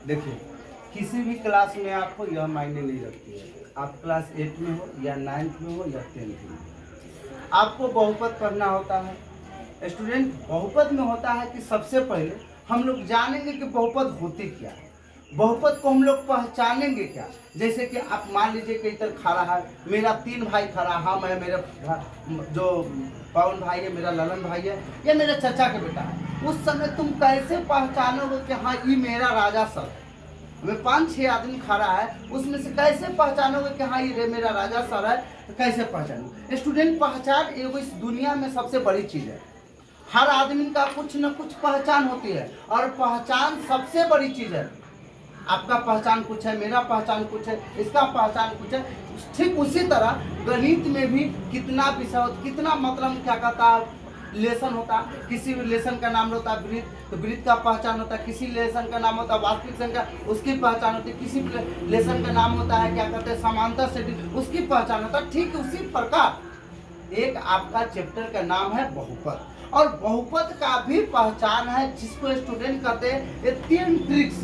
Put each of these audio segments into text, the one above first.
देखिए, किसी भी क्लास में आप हो यह मायने नहीं रखती है, आप क्लास 8 में हो या 9th में हो या 10th में, आपको बहुपद पढ़ना होता है। स्टूडेंट, बहुपद में होता है कि सबसे पहले हम लोग जानेंगे कि बहुपद होते क्या है, बहुपद को हम लोग पहचानेंगे क्या। जैसे कि आप मान लीजिए कि इधर खड़ा है, मेरा 3 भाई खड़ा, हाँ मैं मेरे जो पवन भाई है, मेरा ललन भाई है, या मेरे चाचा के बेटा है, उस समय तुम कैसे पहचानोगे कि हाँ ये मेरा राजा सर है। हमें 5-6 आदमी खड़ा है, उसमें से कैसे पहचानोगे कि हाँ ये मेरा राजा सर है, तो कैसे पहचानोगे। स्टूडेंट, पहचान एगो इस दुनिया में सबसे बड़ी चीज़ है। हर आदमी का कुछ न कुछ पहचान होती है, और पहचान सबसे बड़ी चीज़ है। आपका पहचान कुछ है, मेरा पहचान कुछ है, इसका पहचान कुछ है। ठीक उसी तरह गणित में भी कितना विषय होता, कितना मतलब क्या कहता है लेसन होता, किसी लेसन का नाम होता है वृत्त, तो वृत्त का पहचान होता है। किसी लेसन का नाम होता है वास्तविक संख्या, उसकी पहचान होती है। किसी लेसन का नाम होता है क्या कहते हैं समांतर सेट, उसकी पहचान होता है। ठीक उसी प्रकार एक आपका चैप्टर का नाम है बहुपद, और बहुपद का भी पहचान है, जिसको स्टूडेंट कहते हैं ये 3 ट्रिक्स।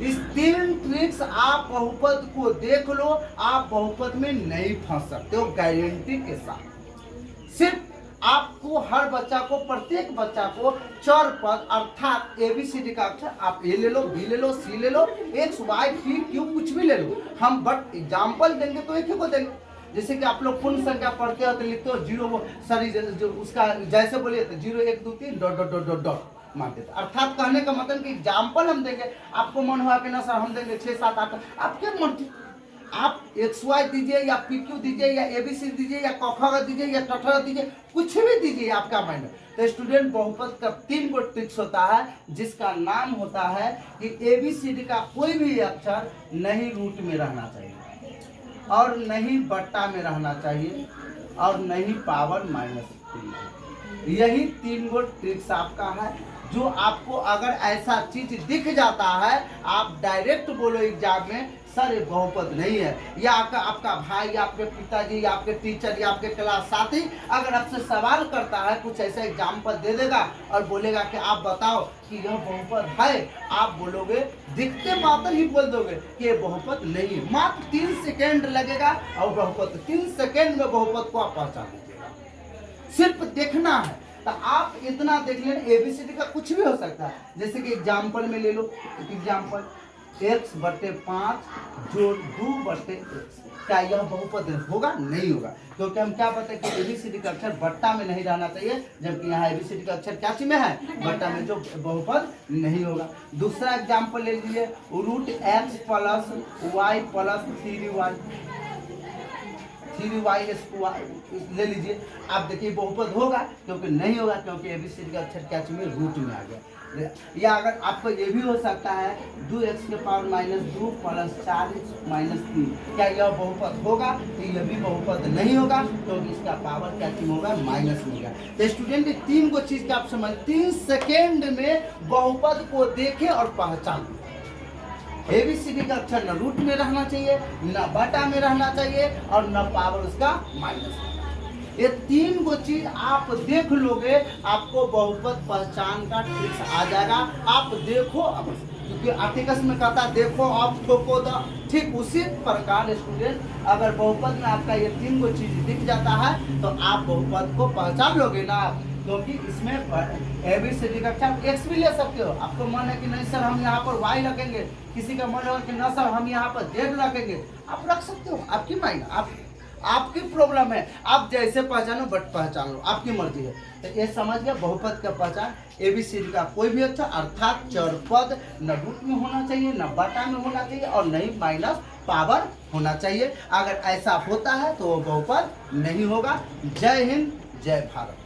इस 3 ट्रिक्स आप बहुपद को देख लो, आप बहुपद में नहीं फंस सकते हो गारंटी के साथ। सिर्फ आपको हर बच्चा को, प्रत्येक बच्चा को चर पद अर्थात ABCD का अक्षर, आप ए ले लो, बी ले लो, सी ले लो, एक्स वाई पी क्यू कुछ भी ले लो, हम बट एग्जाम्पल देंगे तो एक ही को देंगे। जैसे कि आप लोग पूर्ण संख्या पढ़ते हो तो लिखते हो 0, सॉरी जो उसका जैसे बोलिए तो 0 1 2 3 dot dot dot dot dot मान देते। अर्थात कहने का मतलब कि एग्जाम्पल हम देंगे, आपको मन हुआ कि ना सर हम देंगे 6 7 8, आपके मर्जी, आप XY दीजिए या PQ दीजिए या ABC दीजिए या क दीजिए या ट दीजिए, कुछ भी दीजिए आपका माइंड। तो स्टूडेंट, बहुपद का 3 गो ट्रिक्स होता है, जिसका नाम होता है कि ABCD का कोई भी अक्षर नहीं रूट में रहना चाहिए, और नहीं बट्टा में रहना चाहिए, और नहीं पावर -3। यही 3 गो ट्रिक्स आपका है, जो आपको अगर ऐसा चीज दिख जाता है, आप डायरेक्ट बोलो एग्जाम में सर ये बहुपद नहीं है, या आपका भाई या आपके पिताजी या आपके टीचर या आपके क्लास साथी अगर आपसे सवाल करता है, कुछ ऐसा एग्जाम्पल दे देगा और बोलेगा कि आप बताओ कि यह बहुपद है, आप बोलोगे, दिखते मात्र ही बोल दोगे कि ये बहुपद नहीं है। मात्र 3 सेकेंड लगेगा और बहुपद 3 सेकेंड में बहुपद को आप पहचान लीजिएगा। सिर्फ देखना है, तो आप इतना देख लेना। ABCD का कुछ भी हो सकता है, जैसे कि एग्जाम्पल में ले लो, एग्जाम्पल x/5 जोड़ 2/x, क्या यह बहुपद होगा? नहीं होगा, क्योंकि हम क्या पता है कि ABCD का अक्षर बट्टा में नहीं रहना चाहिए, जबकि यहाँ ABCD का अक्षर क्या चीज में है? बट्टा में, जो बहुपद नहीं होगा। दूसरा एग्जाम्पल ले लीजिए, √x + y + 3y² ले लीजिए। आप देखिए बहुपद होगा? क्योंकि नहीं होगा, क्योंकि ABCD का अक्षर क्या चीज में रूट में आ गया। या अगर आपको ये भी हो सकता है 2x⁻² + 4x - 3, क्या यह बहुपद होगा? तो यह भी बहुपद नहीं होगा, क्योंकि इसका पावर क्या चीज होगा? माइनस में होगा। तो स्टूडेंट, 3 को चीज का आप समझ, 3 सेकेंड में बहुपद को देखे और पहचान। ABCD का अक्षर न रूट में रहना चाहिए, न बटा में रहना चाहिए, और न पावर उसका माइनस। ये 3 गो चीज आप देख लोगे, आपको बहुपद पहचान का ट्रिक्स आ जाएगा। आप देखो, अब क्योंकि आर्टिकल्स में कहता है देखो आप ठोको द, ठीक उसी प्रकार स्टूडेंट अगर बहुपद में आपका ये 3 गो चीज दिख जाता है, तो आप बहुपद को पहचान लोगे ना। क्योंकि इसमें ABCD का अक्षर x भी ले सकते हो। आपको मन है कि नहीं सर हम यहाँ पर y रखेंगे, किसी का मन होगा कि ना सर हम यहाँ पर z रखेंगे, आप रख सकते हो, आपकी माइंड, आपकी प्रॉब्लम है, आप जैसे पहचानो बट पहचान लो, आपकी मर्जी है। तो ये समझ गया, बहुपद का पहचान ABCD का कोई भी अक्षर अर्थात चर पद न रूट में होना चाहिए, न बटा में होना चाहिए, और नहीं माइनस पावर होना चाहिए। अगर ऐसा होता है तो वो बहुपद नहीं होगा। जय हिंद, जय भारत।